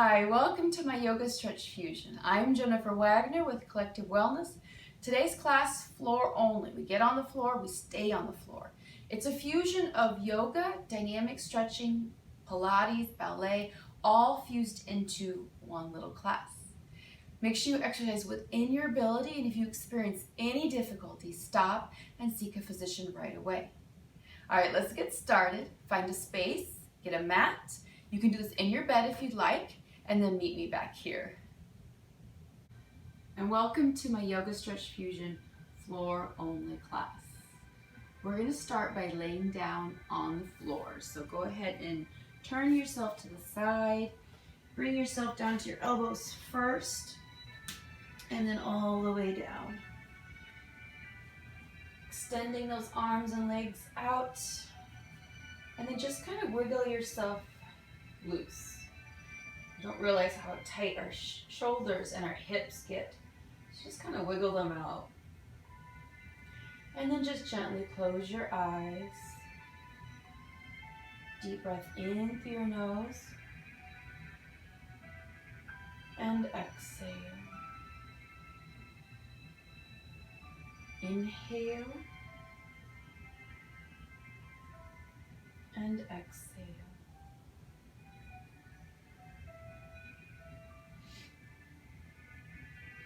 Hi, welcome to my Yoga Stretch Fusion. I'm Jennifer Wagner with Collective Wellness. Today's class, floor only. We get on the floor, we stay on the floor. It's a fusion of yoga, dynamic stretching, Pilates, ballet, all fused into one little class. Make sure you exercise within your ability, and if you experience any difficulty, stop and seek a physician right away. All right, let's get started. Find a space, get a mat. You can do this in your bed if you'd like, and then meet me back here. And welcome to my Yoga Stretch Fusion floor only class. We're going to start by laying down on the floor. So go ahead and turn yourself to the side. Bring yourself down to your elbows first, and then all the way down. Extending those arms and legs out, and then just kind of wiggle yourself loose. You don't realize how tight our shoulders and our hips get. Just kind of wiggle them out. And then just gently close your eyes. Deep breath in through your nose. And exhale. Inhale. And exhale.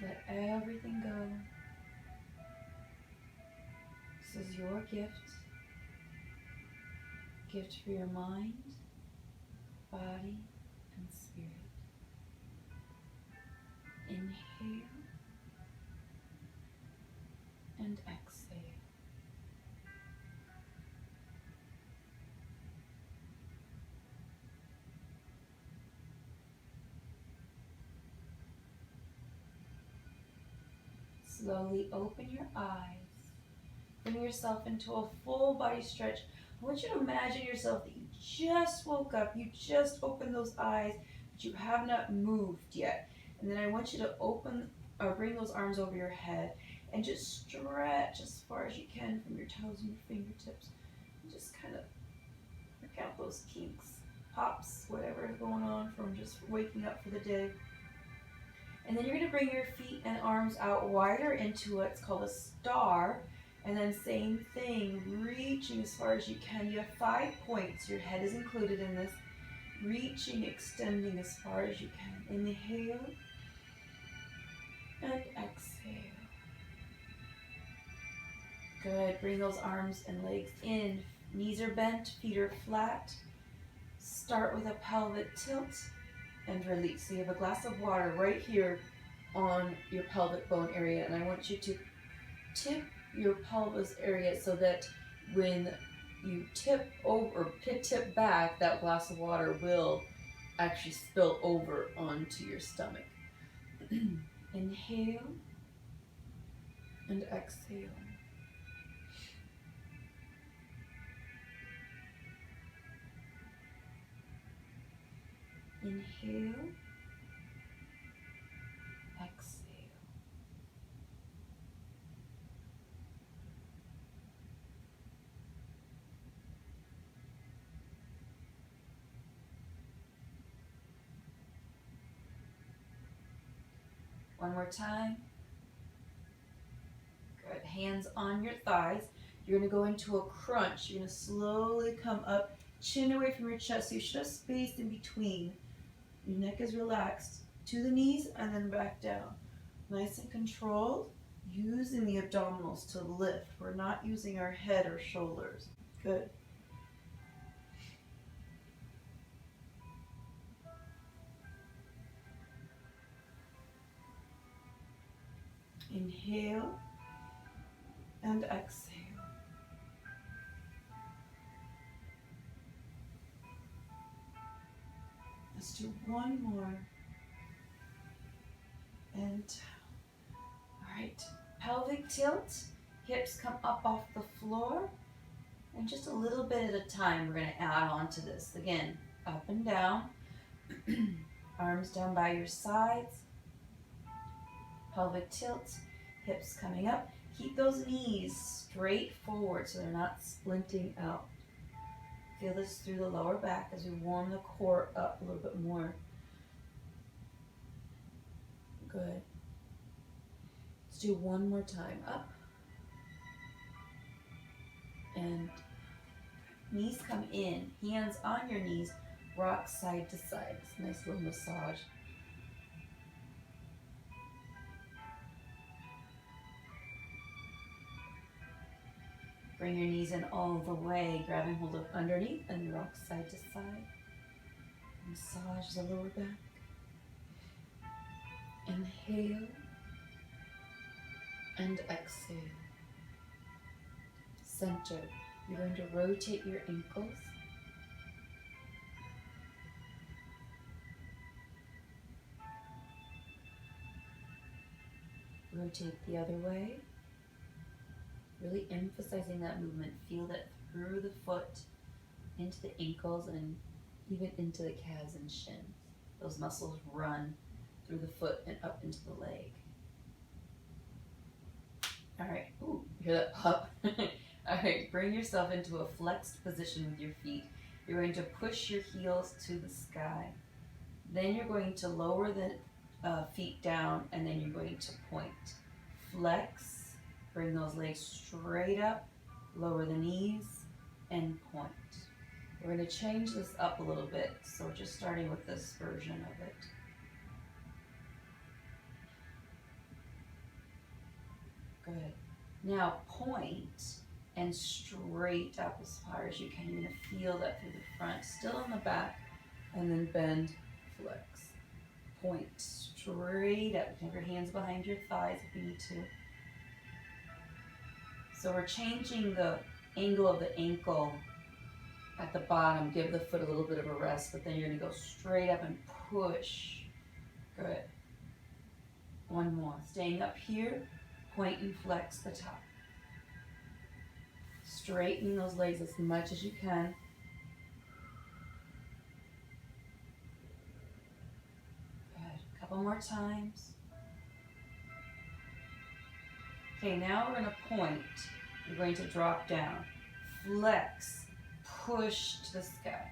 Let everything go. This is your gift. Gift for your mind, body, and spirit. Inhale and exhale. Slowly open your eyes. Bring yourself into a full body stretch. I want you to imagine yourself that you just woke up, you just opened those eyes, but you have not moved yet. And then I want you to bring those arms over your head and just stretch as far as you can from your toes and your fingertips. And just kind of work out those kinks, pops, whatever is going on from just waking up for the day. And then you're going to bring your feet and arms out wider into what's called a star. And then same thing, reaching as far as you can. You have 5 points. Your head is included in this. Reaching, extending as far as you can. Inhale and exhale. Good. Bring those arms and legs in. Knees are bent, feet are flat. Start with a pelvic tilt and release. So you have a glass of water right here on your pelvic bone area, and I want you to tip your pelvis area so that when you tip over or tip back, that glass of water will actually spill over onto your stomach. Inhale and exhale. Inhale, exhale. One more time. Good. Hands on your thighs. You're going to go into a crunch. You're going to slowly come up, chin away from your chest. So you should have space in between. Your neck is relaxed to the knees and then back down. Nice and controlled, using the abdominals to lift. We're not using our head or shoulders. Good. Inhale and exhale. Let's do one more. And all right, pelvic tilt. Hips come up off the floor. And just a little bit at a time, we're going to add on to this. Again, up and down. Arms down by your sides. Pelvic tilt. Hips coming up. Keep those knees straight forward so they're not splinting out. Feel this through the lower back as we warm the core up a little bit more. Good. Let's do one more time. Up. And knees come in, hands on your knees, rock side to side. It's a nice little massage. Bring your knees in all the way, grabbing hold of underneath and rock side to side. Massage the lower back. Inhale and exhale. Center. You're going to rotate your ankles. Rotate the other way. Really emphasizing that movement. Feel that through the foot, into the ankles, and even into the calves and shins. Those muscles run through the foot and up into the leg. All right. Ooh, you hear that pop? All right, bring yourself into a flexed position with your feet. You're going to push your heels to the sky. Then you're going to lower the feet down, and then you're going to point. Flex, bring those legs straight up, lower the knees, and point. We're going to change this up a little bit, so we're just starting with this version of it. Good. Now point and straight up as far as you can. You're going to feel that through the front, still in the back, and then bend, flex. Point straight up. You can have your hands behind your thighs if you need to. So we're changing the angle of the ankle at the bottom. Give the foot a little bit of a rest, but then you're going to go straight up and push. Good. One more. Staying up here, point and flex the top. Straighten those legs as much as you can. Good. A couple more times. Okay, now we're going to point. You're going to drop down. Flex. Push to the sky.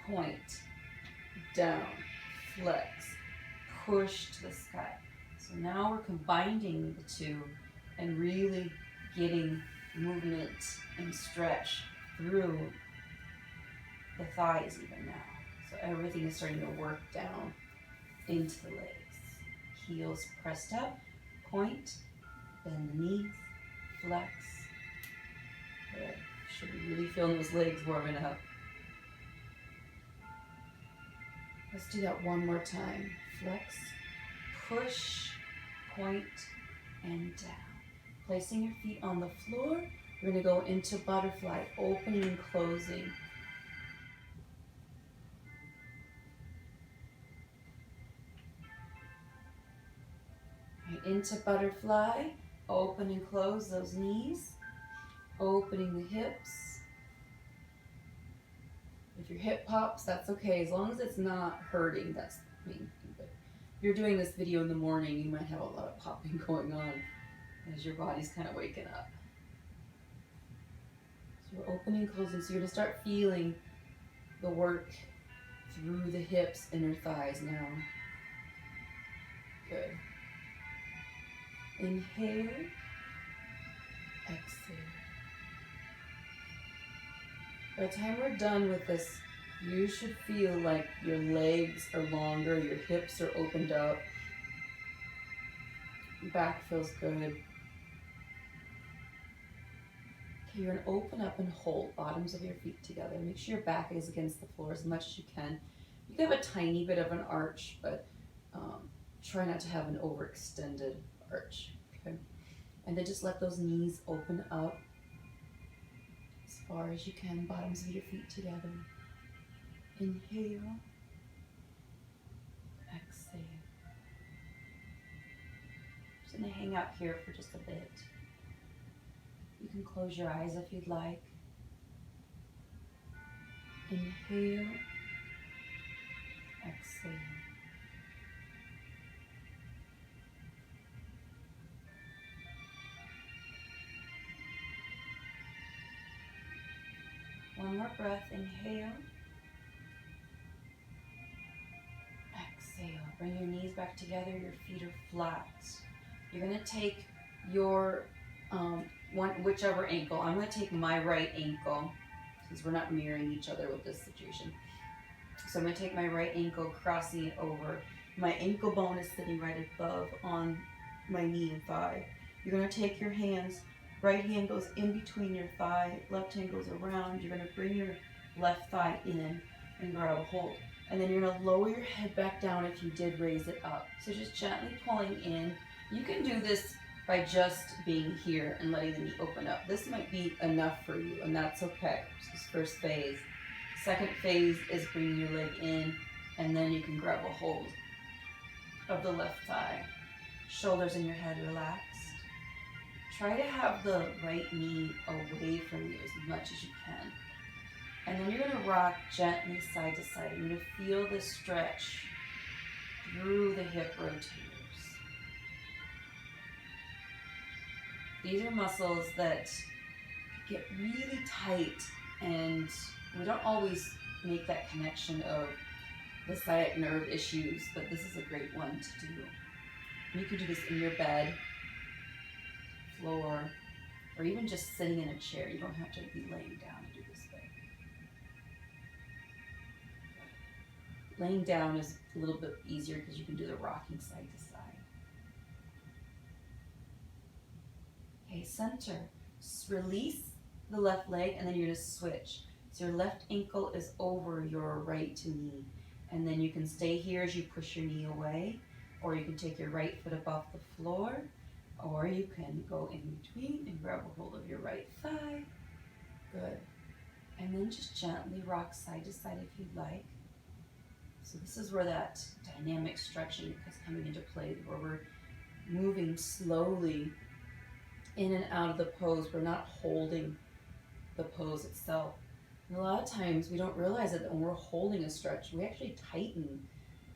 Point. Down. Flex. Push to the sky. So now we're combining the two and really getting movement and stretch through the thighs even now. So everything is starting to work down into the legs. Heels pressed up, point, bend the knees, flex. Good. Should be really feeling those legs warming up. Let's do that one more time. Flex, push, point, and down. Placing your feet on the floor, we're going to go into butterfly, opening and closing. Right, into butterfly, open and close those knees, opening the hips. If your hip pops, that's okay, as long as it's not hurting, that's the main thing. But if you're doing this video in the morning, you might have a lot of popping going on as your body's kind of waking up. So we're opening and closing, so you're going to start feeling the work through the hips, inner thighs now. Good. Inhale, exhale. By the time we're done with this, you should feel like your legs are longer, your hips are opened up, your back feels good. Okay, you're going to open up and hold bottoms of your feet together. Make sure your back is against the floor as much as you can. You can have a tiny bit of an arch, but try not to have an overextended arch. Okay? And then just let those knees open up as far as you can, bottoms of your feet together. Inhale, exhale. Just going to hang out here for just a bit. You can close your eyes if you'd like. Inhale, exhale. One more breath. Inhale, exhale. Bring your knees back together, your feet are flat. You're gonna take your whichever ankle. I'm gonna take my right ankle, since we're not mirroring each other with this situation. So I'm gonna take my right ankle, crossing it over. My ankle bone is sitting right above on my knee and thigh. You're gonna take your hands, right hand goes in between your thigh, left hand goes around. You're gonna bring your left thigh in and grab a hold. And then you're gonna lower your head back down if you did raise it up. So just gently pulling in. You can do this by just being here and letting the knee open up. This might be enough for you, and that's okay. This is first phase. Second phase is bringing your leg in, and then you can grab a hold of the left thigh. Shoulders and your head relaxed. Try to have the right knee away from you as much as you can. And then you're gonna rock gently side to side. You're gonna feel this stretch through the hip rotators. These are muscles that get really tight, and we don't always make that connection of the sciatic nerve issues, but this is a great one to do. You can do this in your bed, floor, or even just sitting in a chair. You don't have to be laying down to do this thing. Laying down is a little bit easier because you can do the rocking side to side. Okay, center. Release the left leg, and then you're going to switch. So your left ankle is over your right knee, and then you can stay here as you push your knee away, or you can take your right foot up off the floor, or you can go in between and grab a hold of your right thigh. Good. And then just gently rock side to side if you'd like. So this is where that dynamic stretching is coming into play, where we're moving slowly in and out of the pose. We're not holding the pose itself. And a lot of times we don't realize that when we're holding a stretch, we actually tighten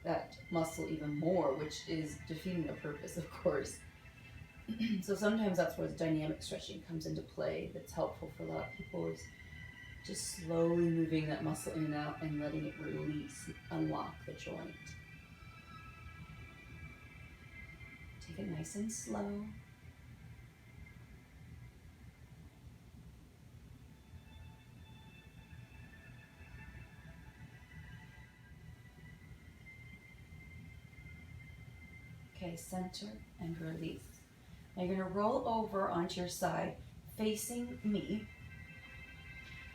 that muscle even more, which is defeating the purpose, of course. So sometimes that's where the dynamic stretching comes into play. That's helpful for a lot of people, is just slowly moving that muscle in and out and letting it release, unlock the joint. Take it nice and slow. Okay, center and release. Now you're going to roll over onto your side, facing me.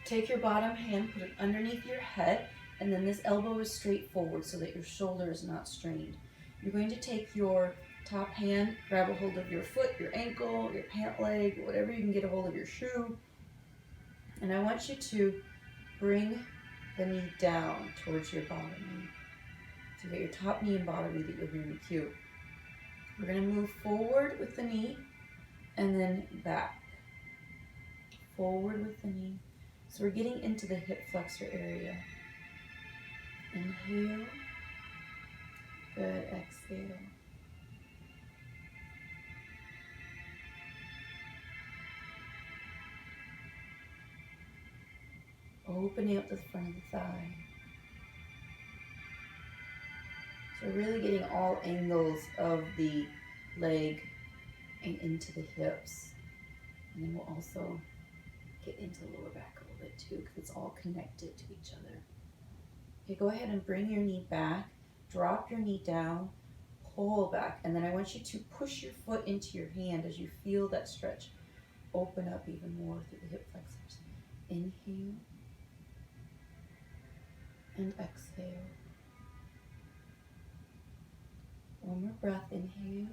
Take your bottom hand, put it underneath your head, and then this elbow is straight forward so that your shoulder is not strained. You're going to take your top hand, grab a hold of your foot, your ankle, your pant leg, whatever you can get a hold of, your shoe. And I want you to bring the knee down towards your bottom knee. So you get your top knee and bottom knee that you'll hear me cue. We're going to move forward with the knee and then back. Forward with the knee. So we're getting into the hip flexor area. Inhale. Good. Exhale. Opening up the front of the thigh. So we're really getting all angles of the leg and into the hips. And then we'll also get into the lower back a little bit too, because it's all connected to each other. Okay, go ahead and bring your knee back, drop your knee down, pull back, and then I want you to push your foot into your hand as you feel that stretch open up even more through the hip flexors. Inhale and exhale. One more breath, inhale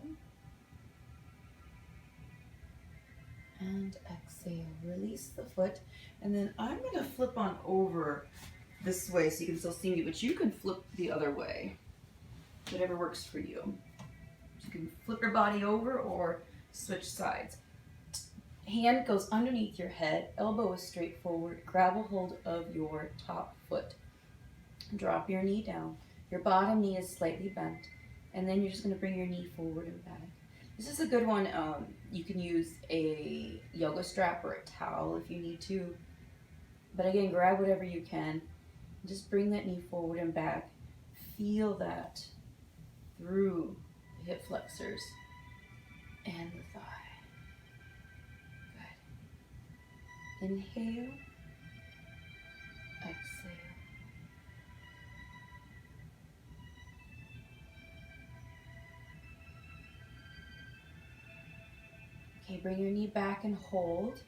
and exhale. Release the foot, and then I'm going to flip on over this way so you can still see me, but you can flip the other way, whatever works for you. You can flip your body over or switch sides. Hand goes underneath your head, elbow is straight forward, grab a hold of your top foot. Drop your knee down. Your bottom knee is slightly bent, and then you're just going to bring your knee forward and back. This is a good one. You can use a yoga strap or a towel if you need to. But again, grab whatever you can. Just bring that knee forward and back. Feel that through the hip flexors and the thigh. Good. Inhale, exhale. Okay, bring your knee back and hold.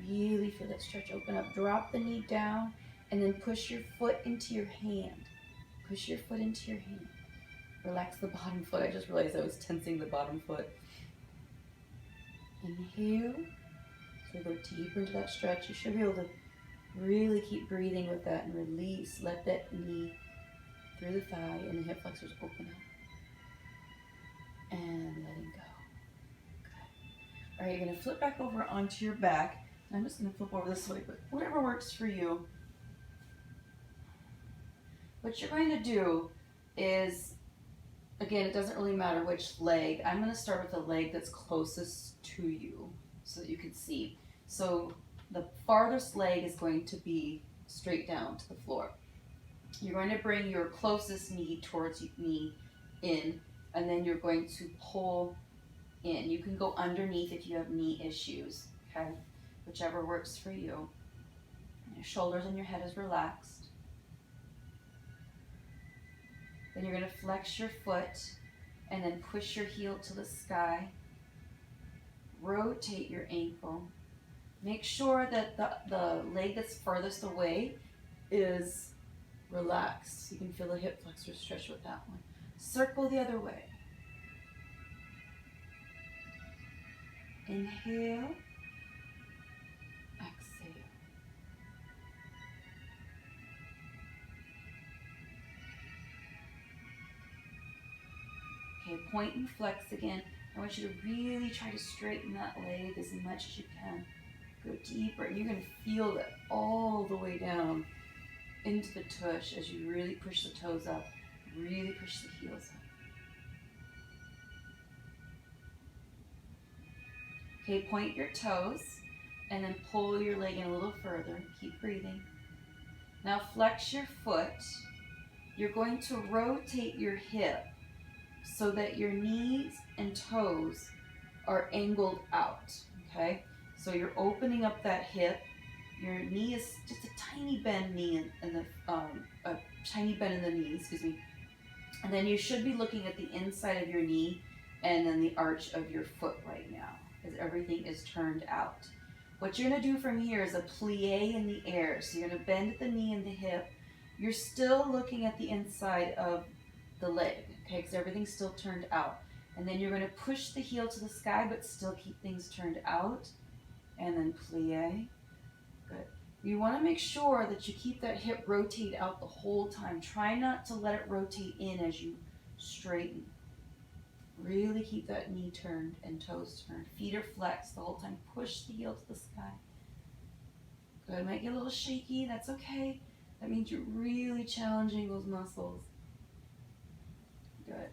Really feel that stretch, open up. Drop the knee down and then push your foot into your hand. Push your foot into your hand. Relax the bottom foot. I just realized I was tensing the bottom foot. Inhale. So go deeper into that stretch. You should be able to really keep breathing with that and release. Let that knee through the thigh and the hip flexors open up. And letting go. Good. All right, you're going to flip back over onto your back. I'm just going to flip over this way, but whatever works for you. What you're going to do is, again, it doesn't really matter which leg. I'm going to start with the leg that's closest to you so that you can see. So the farthest leg is going to be straight down to the floor. You're going to bring your closest knee towards knee in, and then you're going to pull in. You can go underneath if you have knee issues, okay? Whichever works for you. Your shoulders and your head is relaxed. Then you're going to flex your foot and then push your heel to the sky. Rotate your ankle. Make sure that the leg that's furthest away is relaxed. You can feel the hip flexors stretch with that one. Circle the other way. Inhale. Exhale. Okay, point and flex again. I want you to really try to straighten that leg as much as you can. Go deeper. You're going to feel it all the way down into the tush as you really push the toes up. Really push the heels up. Okay, point your toes and then pull your leg in a little further. Keep breathing. Now flex your foot. You're going to rotate your hip so that your knees and toes are angled out, okay? So you're opening up that hip. Your knee is just a tiny bend knee a tiny bend in the knee, excuse me. And then you should be looking at the inside of your knee and then the arch of your foot right now, as everything is turned out. What you're gonna do from here is a plie in the air. So you're gonna bend at the knee and the hip. You're still looking at the inside of the leg, okay, because everything's still turned out. And then you're gonna push the heel to the sky, but still keep things turned out. And then plie. Good. You wanna make sure that you keep that hip rotate out the whole time. Try not to let it rotate in as you straighten. Really keep that knee turned and toes turned. Feet are flexed the whole time. Push the heel to the sky. Good. Might get a little shaky. That's okay. That means you're really challenging those muscles. Good.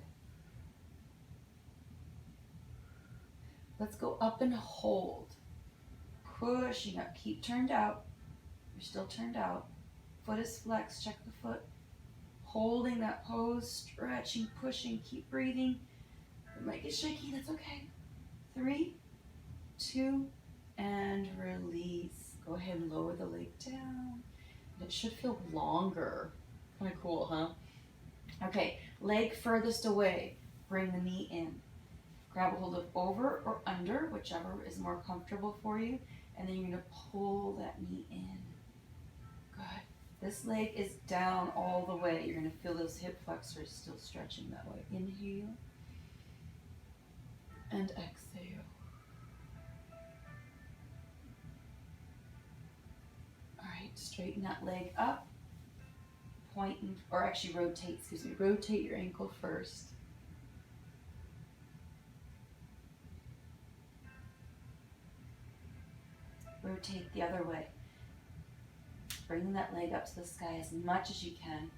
Let's go up and hold. Pushing up. Keep turned out. You're still turned out. Foot is flexed. Check the foot. Holding that pose. Stretching. Pushing. Keep breathing. It might get shaky. That's okay. 3, 2, and release. Go ahead and lower the leg down. It should feel longer. Kind of cool, huh? Okay, leg furthest away. Bring the knee in. Grab a hold of over or under, whichever is more comfortable for you. And then you're going to pull that knee in. Good. This leg is down all the way. You're going to feel those hip flexors still stretching that way. Inhale. And exhale. All right, straighten that leg up. Point, or actually rotate, excuse me. Rotate your ankle first. Rotate the other way. Bring that leg up to the sky as much as you can.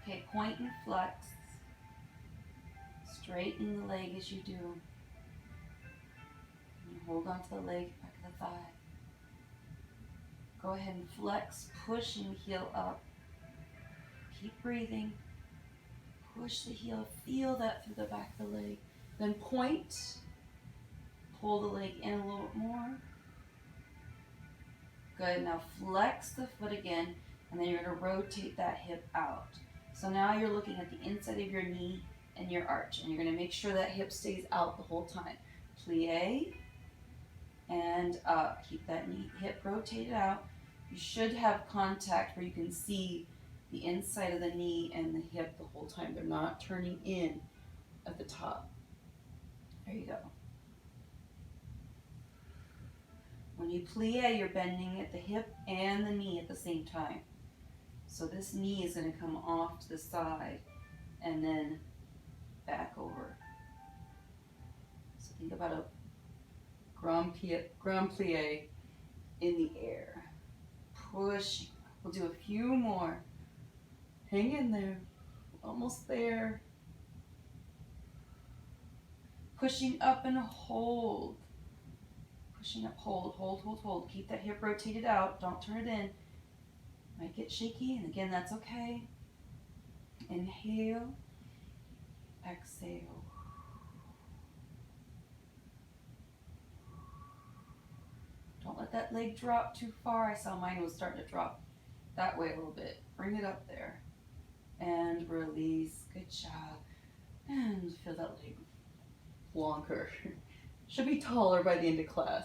Okay, point and flex. Straighten the leg as you do. And hold on to the leg, back of the thigh. Go ahead and flex, pushing the heel up. Keep breathing. Push the heel, feel that through the back of the leg. Then point, pull the leg in a little bit more. Good, now flex the foot again, and then you're gonna rotate that hip out. So now you're looking at the inside of your knee and your arch, and you're gonna make sure that hip stays out the whole time. Plie, and up. Keep that knee, hip rotated out. You should have contact where you can see the inside of the knee and the hip the whole time. They're not turning in at the top. There you go. When you plie, you're bending at the hip and the knee at the same time. So this knee is going to come off to the side and then back over. So think about a grand plie in the air. Push. We'll do a few more. Hang in there. Almost there. Pushing up and hold. Pushing up, hold, hold, hold, hold. Keep that hip rotated out. Don't turn it in. Might get shaky, and again, that's okay. Inhale. Exhale. Don't let that leg drop too far. I saw mine was starting to drop that way a little bit. Bring it up there. And release. Good job. And feel that leg longer. Should be taller by the end of class.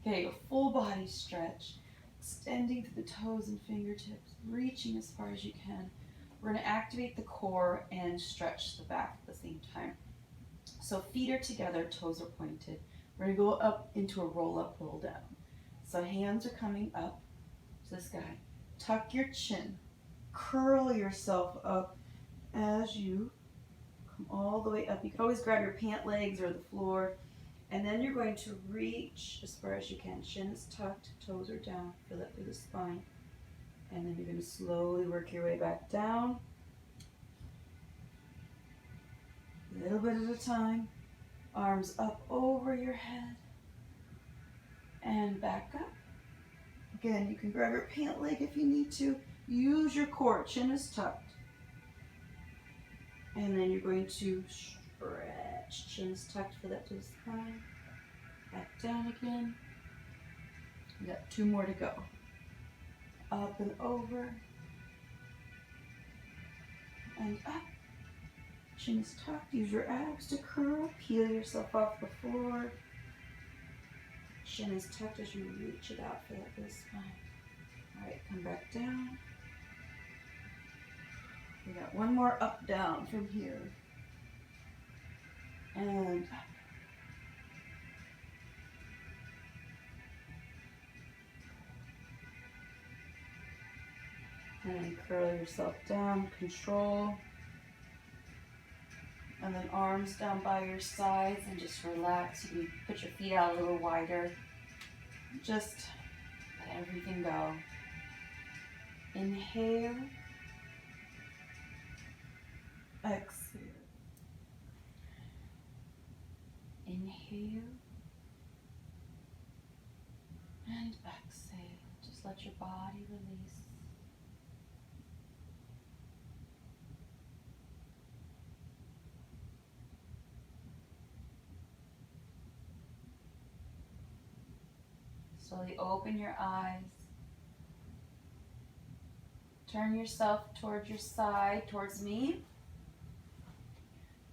Okay, a full body stretch. Extending through the toes and fingertips. Reaching as far as you can. We're going to activate the core and stretch the back at the same time. So feet are together, toes are pointed. We're going to go up into a roll up, roll down. So hands are coming up to the sky. Tuck your chin. Curl yourself up as you come all the way up. You can always grab your pant legs or the floor. And then you're going to reach as far as you can. Chin is tucked, toes are down. Feel that through the spine. And then you're going to slowly work your way back down. A little bit at a time. Arms up over your head. And back up. Again, you can grab your pant leg if you need to. Use your core. Chin is tucked. And then you're going to stretch. Chin is tucked for that to the spine. Back down again. We got 2 more to go. Up and over. And up. Chin is tucked. Use your abs to curl. Peel yourself off the floor. Chin is tucked as you reach it out for that to the spine. Alright, come back down. We got 1 more up, down from here. And up. And curl yourself down, control. And then arms down by your sides and just relax. You can put your feet out a little wider. Just let everything go. Inhale. Exhale. Inhale. And exhale. Just let your body release. Slowly open your eyes. Turn yourself towards your side, towards me.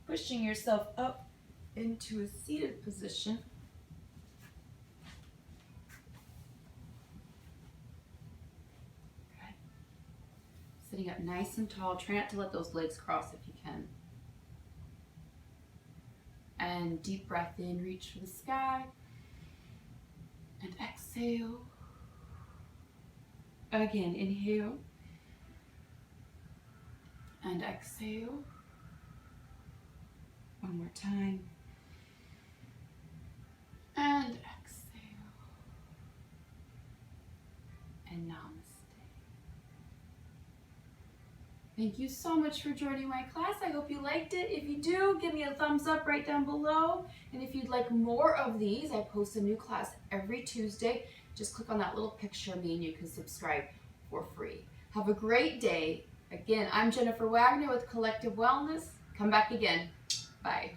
Pushing yourself up into a seated position. Okay. Sitting up nice and tall. Try not to let those legs cross if you can. And deep breath in, reach for the sky. And exhale. Again, inhale. And exhale. 1 more time. And exhale. And namaste. Thank you so much for joining my class. I hope you liked it. If you do, give me a thumbs up right down below. And if you'd like more of these, I post a new class every Tuesday. Just click on that little picture of me and you can subscribe for free. Have a great day. Again, I'm Jennifer Wagner with Collective Wellness. Come back again. Bye.